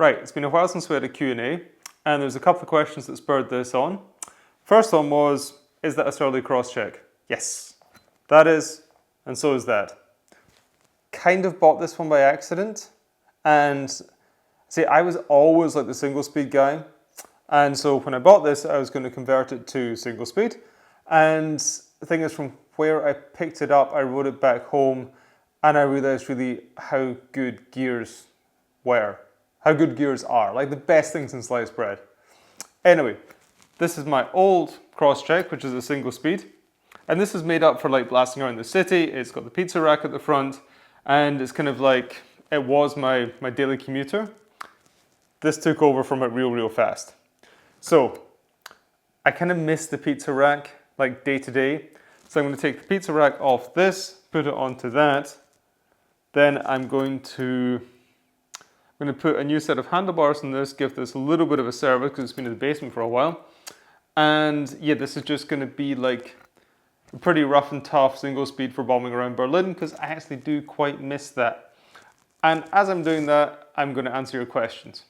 Right, it's been a while since we had a Q&A, and there's a couple of questions that spurred this on. First one was, is that a Surly cross-check? Yes, that is, and so is that. Kind of bought this one by accident, and see, I was always like the single speed guy, and so when I bought this, I was going to convert it to single speed, and the thing is, from where I picked it up, I rode it back home, and I realized really how good gears were. How good gears are, like the best things in sliced bread. Anyway, this is my old cross-check, which is a single speed. And this is made up for like blasting around the city. It's got the pizza rack at the front, and it's kind of like, it was my daily commuter. This took over from it real fast. So, I kind of miss the pizza rack, like day to day. So I'm going to take the pizza rack off this, put it onto that. Then I'm going to put a new set of handlebars on this, give this a little bit of a service because it's been in the basement for a while. And yeah, this is just going to be like a pretty rough and tough single speed for bombing around Berlin because I actually do quite miss that. And as I'm doing that, I'm going to answer your questions.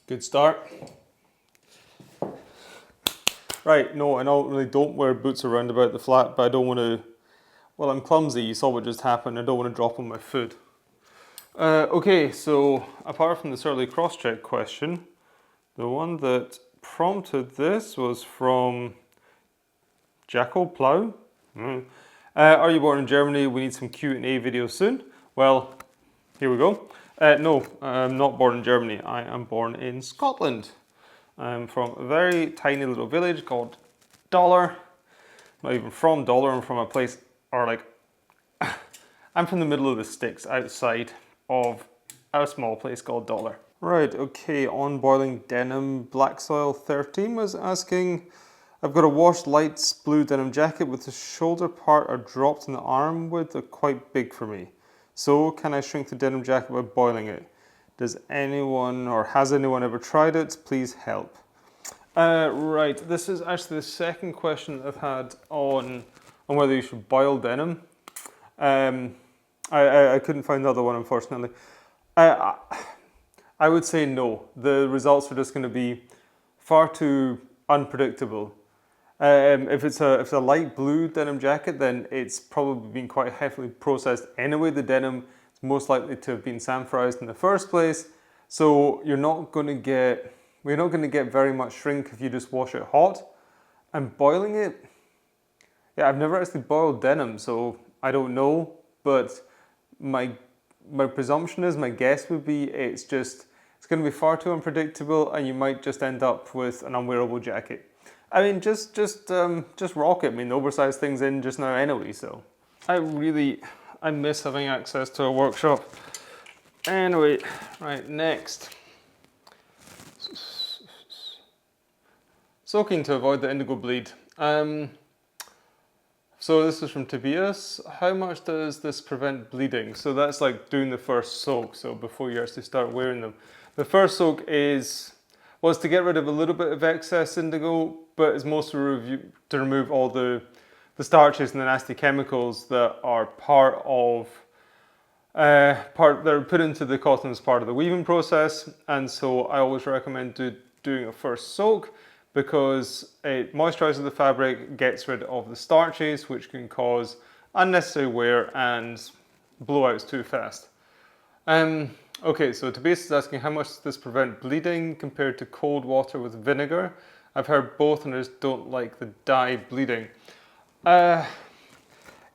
Good start. Right, no, I really don't wear boots around about the flat, but I don't want to, well, I'm clumsy, you saw what just happened, I don't want to drop on my foot. Okay, so apart from the Surly cross-check question, the one that prompted this was from Jackal Plow. Are you born in Germany? We need some Q&A videos soon. Well, here we go. No, I'm not born in Germany. I am born in Scotland. I'm from a very tiny little village called Dollar. Not even from Dollar, I'm from a place, or like, I'm from the middle of the sticks outside of a small place called Dollar. Right, okay, on boiling denim, Black Soil 13 was asking, I've got a washed lights blue denim jacket with the shoulder part are dropped in the arm width are quite big for me. So can I shrink the denim jacket by boiling it? Does anyone or has anyone ever tried it? Please help. Right, this is actually the second question I've had on whether you should boil denim. I couldn't find the other one, unfortunately. I would say no. The results are just going to be far too unpredictable. If it's a light blue denim jacket, then it's probably been quite heavily processed anyway. The denim is most likely to have been sandfrized in the first place, so you're not going to get very much shrink if you just wash it hot. And boiling it, yeah, I've never actually boiled denim, so I don't know. But my presumption is, my guess would be, it's going to be far too unpredictable, and you might just end up with an unwearable jacket. I mean, just rock it. I mean, the oversized thing's in just now anyway, so. I miss having access to a workshop. Anyway, right, next. Soaking to avoid the indigo bleed. So this is from Tobias. How much does this prevent bleeding? So that's like doing the first soak, so before you actually start wearing them. The first soak was to get rid of a little bit of excess indigo, but it's mostly to remove all the starches and the nasty chemicals that are that are put into the cotton as part of the weaving process. And so I always recommend doing a first soak because it moisturizes the fabric, gets rid of the starches, which can cause unnecessary wear and blowouts too fast. Okay, so Tobias is asking, how much does this prevent bleeding compared to cold water with vinegar? I've heard both and I just don't like the dye bleeding. Yeah,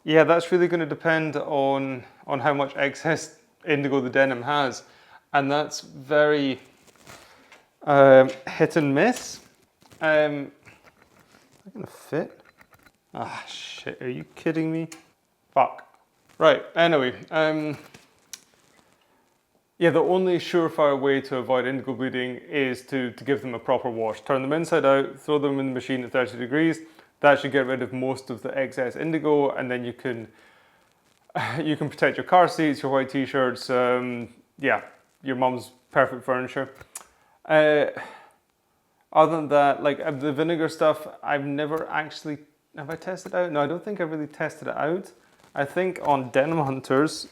that's really going to depend on how much excess indigo the denim has. And that's very hit and miss. Is that going to fit? Ah, shit, are you kidding me? Fuck. Right, anyway. Yeah, the only surefire way to avoid indigo bleeding is to give them a proper wash. Turn them inside out, throw them in the machine at 30 degrees, That should get rid of most of the excess indigo, and then you can protect your car seats, your white t-shirts. Yeah, your mum's perfect furniture. Other than that, like the vinegar stuff, I've never actually, have I tested out? No, I don't think I really tested it out. I think on Denim Hunters,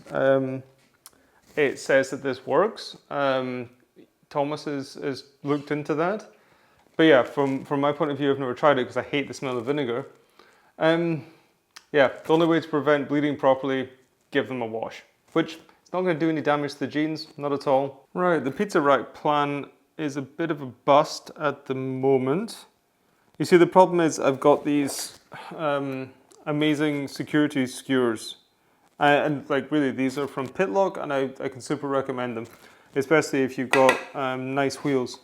it says that this works. Thomas has looked into that. But yeah, from my point of view, I've never tried it because I hate the smell of vinegar. Yeah, the only way to prevent bleeding properly, give them a wash. Which is not going to do any damage to the jeans, not at all. Right, the pizza rack plan is a bit of a bust at the moment. You see, the problem is I've got these amazing security skewers. And like really, these are from Pitlock, and I can super recommend them. Especially if you've got nice wheels.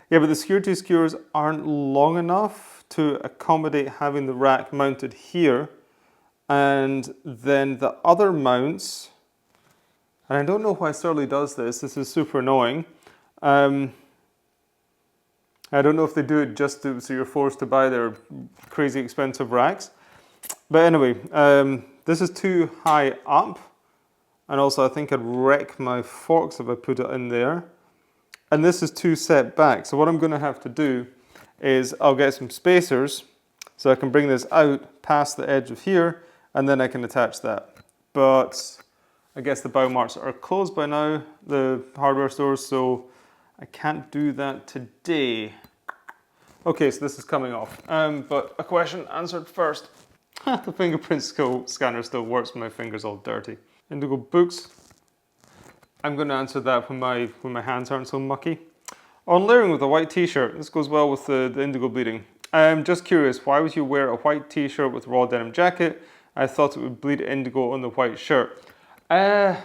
Yeah, but the security skewers aren't long enough to accommodate having the rack mounted here. And then the other mounts, and I don't know why Surly does this, this is super annoying. I don't know if they do it just so you're forced to buy their crazy expensive racks. But anyway, this is too high up. And also I think I'd wreck my forks if I put it in there. And this is too set back. So what I'm going to have to do is I'll get some spacers so I can bring this out past the edge of here, and then I can attach that. But I guess the Baumarts are closed by now, the hardware stores, so I can't do that today. Okay, so this is coming off. But a question answered first. The fingerprint scanner still works when my finger's all dirty. Indigo books. I'm going to answer that when my hands aren't so mucky. On layering with a white t-shirt, this goes well with the indigo bleeding. I'm just curious, why would you wear a white t-shirt with a raw denim jacket? I thought it would bleed indigo on the white shirt. I've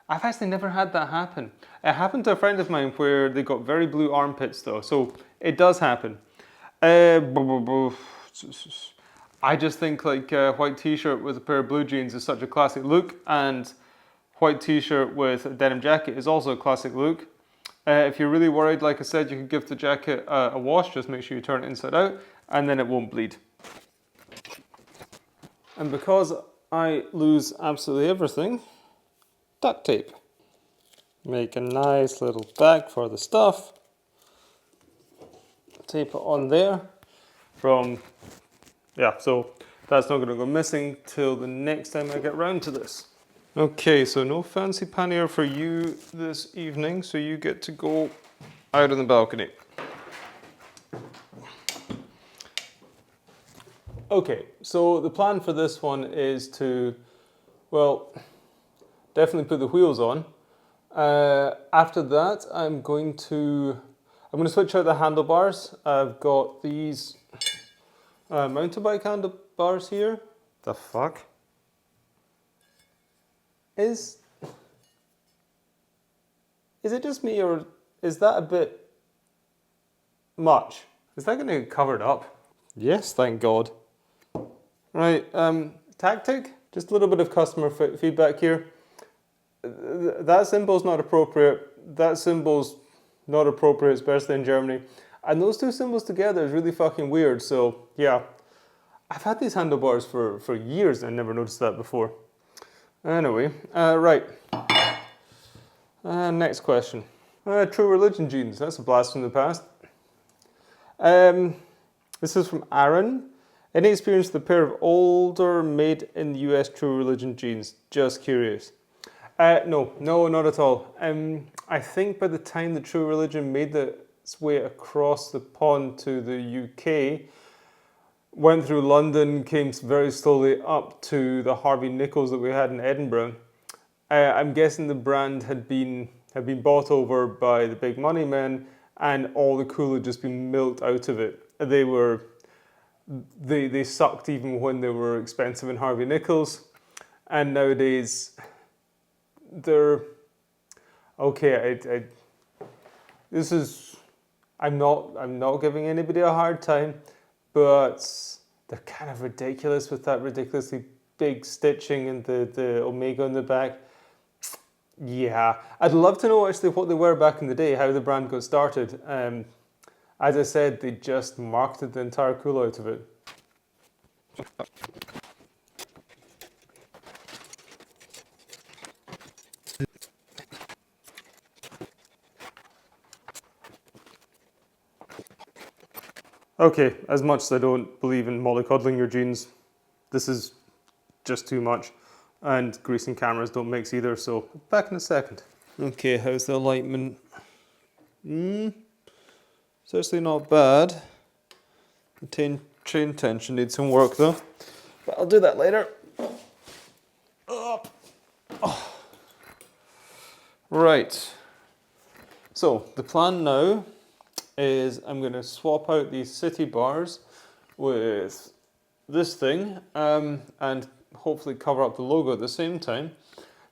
actually never had that happen. It happened to a friend of mine where they got very blue armpits though, so it does happen. I just think like a white t-shirt with a pair of blue jeans is such a classic look, and white t-shirt with a denim jacket is also a classic look. If you're really worried, like I said, you could give the jacket a wash, just make sure you turn it inside out, and then it won't bleed. And because I lose absolutely everything, duct tape. Make a nice little bag for the stuff. Tape it on there yeah, so that's not going to go missing till the next time I get round to this. Okay, so no fancy pannier for you this evening, so you get to go out on the balcony. Okay, so the plan for this one is to, well, definitely put the wheels on. After that, I'm going to switch out the handlebars. I've got these mountain bike handlebars here. The fuck? Is it just me, or is that a bit much? Is that going to get covered up? Yes, thank God. Right, tactic, just a little bit of customer feedback here. That symbol's not appropriate. That symbol's not appropriate, especially in Germany. And those two symbols together is really fucking weird. So yeah, I've had these handlebars for years and I never noticed that before. Anyway, right. Next question. True religion jeans. That's a blast from the past. This is from Aaron. Any experience with a pair of older made in the US True Religion jeans? Just curious. No, not at all. I think by the time the True Religion made its way across the pond to the UK, went through London, came very slowly up to the Harvey Nichols that we had in Edinburgh. I'm guessing the brand had been bought over by the big money men, and all the cool had just been milked out of it. They sucked even when they were expensive in Harvey Nichols, and nowadays they're okay. I'm not giving anybody a hard time, but they're kind of ridiculous with that ridiculously big stitching and the omega on the back. Yeah, I'd love to know actually what they were back in the day, how the brand got started. As I said, they just marketed the entire cool out of it. Okay, as much as I don't believe in mollycoddling your jeans, this is just too much. And greasing cameras don't mix either, so back in a second. Okay, how's the alignment? Seriously not bad. The chain tension needs some work though, but I'll do that later. Up. Oh. Right, so the plan now is I'm going to swap out these city bars with this thing and hopefully cover up the logo at the same time.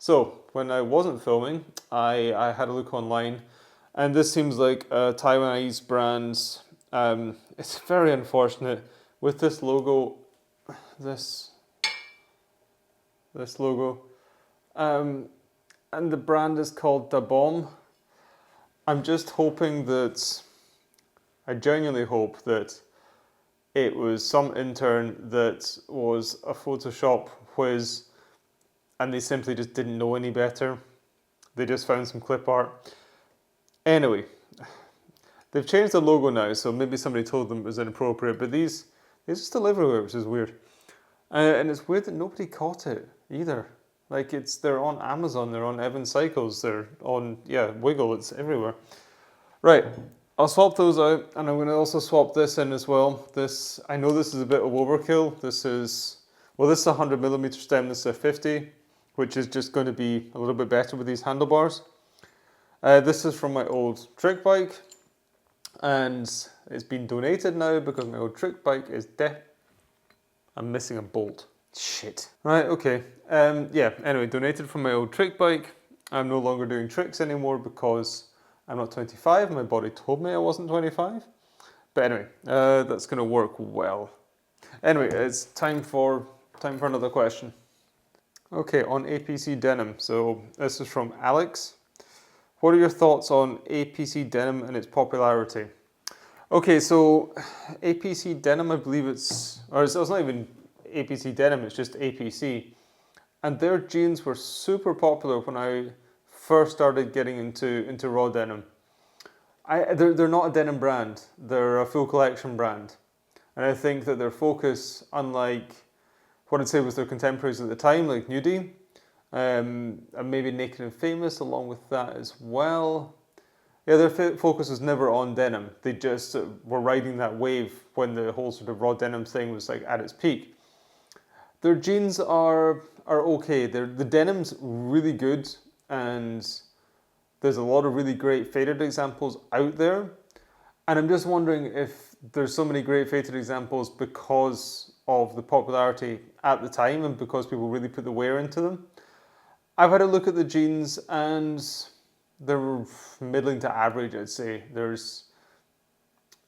So when I wasn't filming, I had a look online, and this seems like a Taiwanese brand. It's very unfortunate with this logo, this logo, and the brand is called Denim. I'm just hoping that, I genuinely hope that it was some intern that was a Photoshop whiz and they simply just didn't know any better. They just found some clip art. Anyway, they've changed the logo now, so maybe somebody told them it was inappropriate, but these are still everywhere, which is weird. And it's weird that nobody caught it either. Like they're on Amazon, they're on Evan Cycles, they're on, Wiggle, it's everywhere. Right, I'll swap those out, and I'm going to also swap this in as well. I know this is a bit of overkill. This is a 100mm stem, this is a 50, which is just going to be a little bit better with these handlebars. This is from my old trick bike, and it's been donated now because my old trick bike is I'm missing a bolt. Shit. Right, okay. Anyway, donated from my old trick bike. I'm no longer doing tricks anymore because I'm not 25. My body told me I wasn't 25. But anyway, that's going to work well. Anyway, it's time for another question. Okay, on a.p.c denim. So this is from Alex. What are your thoughts on a.p.c denim and its popularity? Okay, so a.p.c denim, I believe it's not even a.p.c denim, it's just a.p.c. And their jeans were super popular when I first started getting into raw denim. They're not a denim brand, they're a full collection brand. And I think that their focus, unlike what I'd say was their contemporaries at the time, like Nudie, and maybe Naked and Famous along with that as well. Yeah, their focus was never on denim. They just were riding that wave when the whole sort of raw denim thing was like at its peak. Their jeans are okay. The denim's really good, and there's a lot of really great faded examples out there. And I'm just wondering if there's so many great faded examples because of the popularity at the time and because people really put the wear into them. I've had a look at the jeans and they're middling to average, I'd say. There's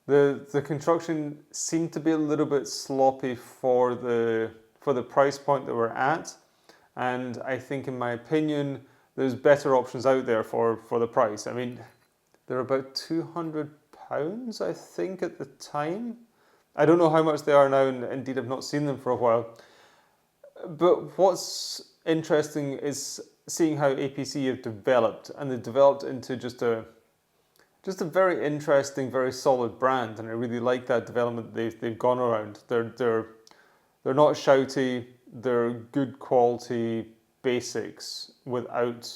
the construction seemed to be a little bit sloppy for the price point that we're at, and I think, in my opinion, there's better options out there for the price. I mean, they're about £200, I think, at the time. I don't know how much they are now, and indeed I've not seen them for a while. But what's interesting is seeing how a.p.c have developed, and they've developed into just a very interesting, very solid brand, and I really like that development they've gone around. They're not shouty, they're good quality basics without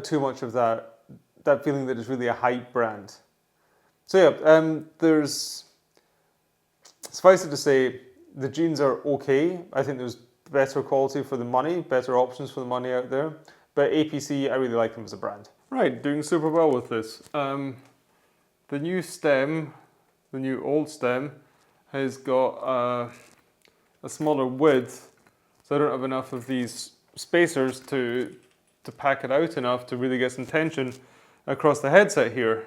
too much of that feeling that it's really a hype brand. So yeah, there's, suffice it to say, the jeans are okay. I think there's better quality for the money, better options for the money out there. But a.p.c, I really like them as a brand. Right, doing super well with this. The new stem, the new old stem, has got a smaller width, so I don't have enough of these spacers to pack it out enough to really get some tension across the headset here.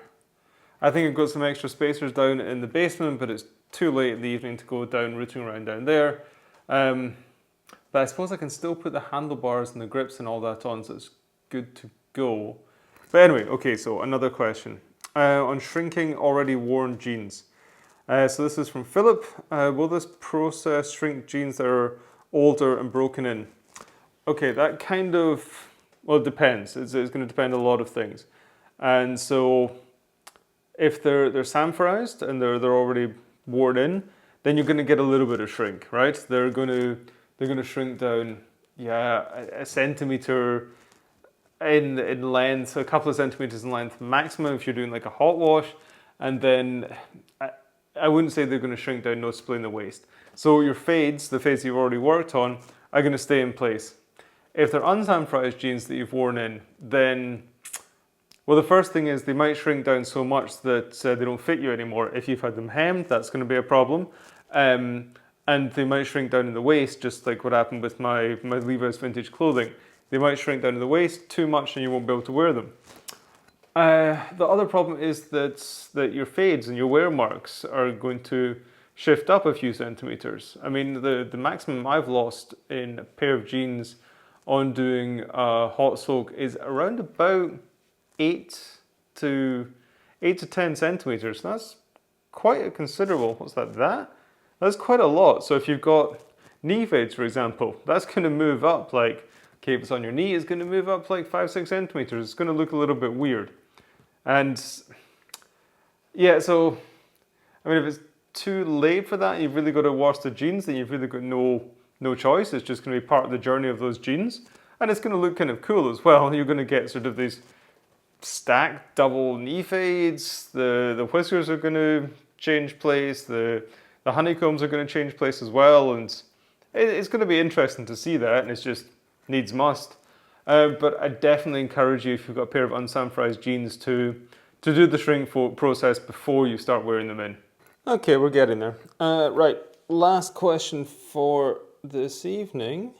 I think I've got some extra spacers down in the basement, but it's too late in the evening to go down, rooting around down there. But I suppose I can still put the handlebars and the grips and all that on, so it's good to go. But anyway, okay, so another question. on shrinking already worn jeans. So this is from Philip. Will this process shrink jeans that are older and broken in? Okay, that kind of, well, it depends. It's going to depend on a lot of things. And so if they're sanforized and they're already worn in, then you're going to get a little bit of shrink, right? They're going to shrink down, yeah, a centimeter in length, a couple of centimeters in length maximum if you're doing like a hot wash, and then I wouldn't say they're going to shrink down noticeably in the waist. So your fades, the fades you've already worked on, are going to stay in place. If they're unsanforized jeans that you've worn in, then, well, the first thing is they might shrink down so much that they don't fit you anymore. If you've had them hemmed, that's going to be a problem. And they might shrink down in the waist, just like what happened with my Levi's vintage clothing. They might shrink down in the waist too much and you won't be able to wear them. The other problem is that your fades and your wear marks are going to shift up a few centimeters. I mean, the maximum I've lost in a pair of jeans on doing a hot soak is around about 8 to 10 centimeters. That's quite a considerable, what's that? That's quite a lot. So if you've got knee fades, for example, that's going to move up like, okay, if it's on your knee, it's going to move up like 5-6 centimeters. It's going to look a little bit weird. And yeah, so, I mean, if it's too late for that, you've really got to wash the jeans, then you've really got no choice. It's just going to be part of the journey of those jeans. And it's going to look kind of cool as well. You're going to get sort of these stacked double knee fades. The whiskers are going to change place. The honeycombs are going to change place as well. And it's going to be interesting to see that. And it's just needs must. But I definitely encourage you, if you've got a pair of unsanforized jeans, to do the shrink process before you start wearing them in. Okay, we're getting there. Right, last question for this evening.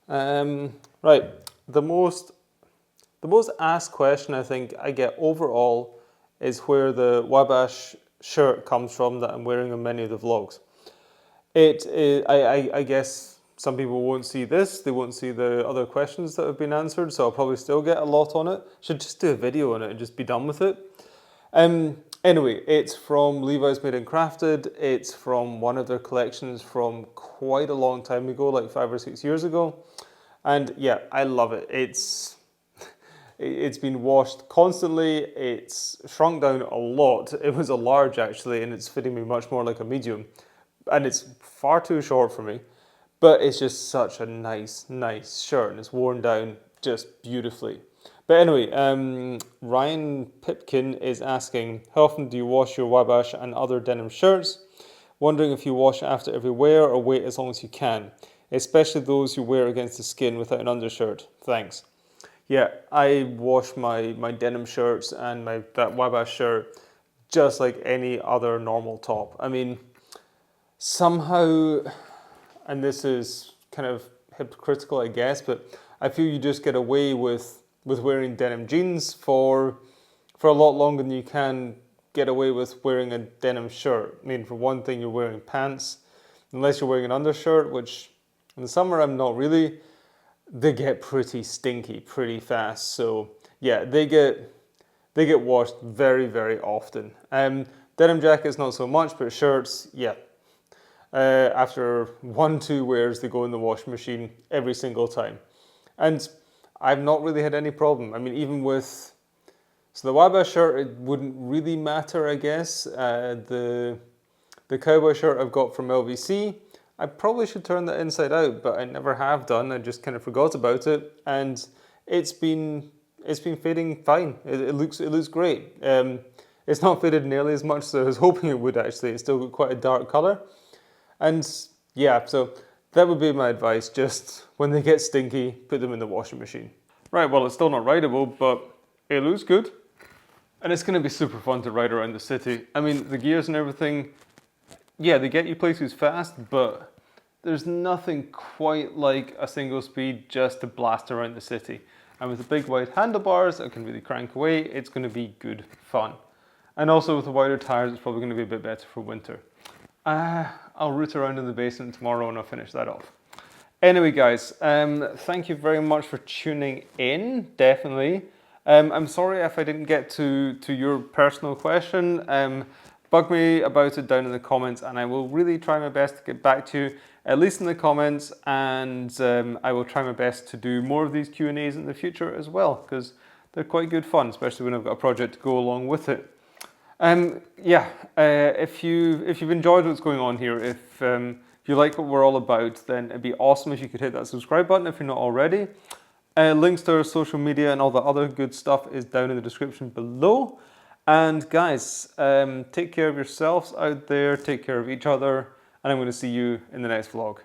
Right, the most asked question I think I get overall is where the Wabash shirt comes from that I'm wearing in many of the vlogs. I guess some people won't see this, they won't see the other questions that have been answered, so I'll probably still get a lot on it. Should just do a video on it and just be done with it. Anyway, it's from Levi's Made and Crafted. It's from one of their collections from quite a long time ago, like 5 or 6 years ago. And yeah, I love it. It's been washed constantly. It's shrunk down a lot. It was a large actually, and it's fitting me much more like a medium. And it's far too short for me. But it's just such a nice shirt, and it's worn down just beautifully. But anyway, Ryan Pipkin is asking, how often do you wash your Wabash and other denim shirts? Wondering if you wash after every wear or wait as long as you can, especially those you wear against the skin without an undershirt. Thanks. Yeah, I wash my denim shirts and that Wabash shirt just like any other normal top. I mean, somehow, and this is kind of hypocritical, I guess, but I feel you just get away with wearing denim jeans for a lot longer than you can get away with wearing a denim shirt. I mean, for one thing, you're wearing pants, unless you're wearing an undershirt, which in the summer I'm not really. They get pretty stinky pretty fast. So yeah, they get washed very, very often. Denim jackets not so much, but shirts, yeah. After 1-2 wears, they go in the washing machine every single time. And I've not really had any problem. I mean, even with, so the Wabash shirt, it wouldn't really matter, I guess. The cowboy shirt I've got from a.p.c, I probably should turn that inside out, but I never have done. I just kind of forgot about it, and it's been fading fine. It looks great. It's not faded nearly as much as I was hoping it would. Actually, it's still got quite a dark color, and yeah. So that would be my advice. Just when they get stinky, put them in the washing machine. Right. Well, it's still not rideable, but it looks good, and it's going to be super fun to ride around the city. I mean, the gears and everything. Yeah, they get you places fast, but there's nothing quite like a single speed just to blast around the city. And with the big wide handlebars that can really crank away, it's going to be good fun. And also with the wider tires, it's probably going to be a bit better for winter. I'll root around in the basement tomorrow and I'll finish that off. Anyway, guys, thank you very much for tuning in, definitely. I'm sorry if I didn't get to your personal question. Bug me about it down in the comments, and I will really try my best to get back to you, at least in the comments, and I will try my best to do more of these Q&As in the future as well, because they're quite good fun, especially when I've got a project to go along with it. If you've enjoyed what's going on here, if you like what we're all about, then it'd be awesome if you could hit that subscribe button if you're not already. Links to our social media and all the other good stuff is down in the description below. And guys, take care of yourselves out there, take care of each other, and I'm going to see you in the next vlog.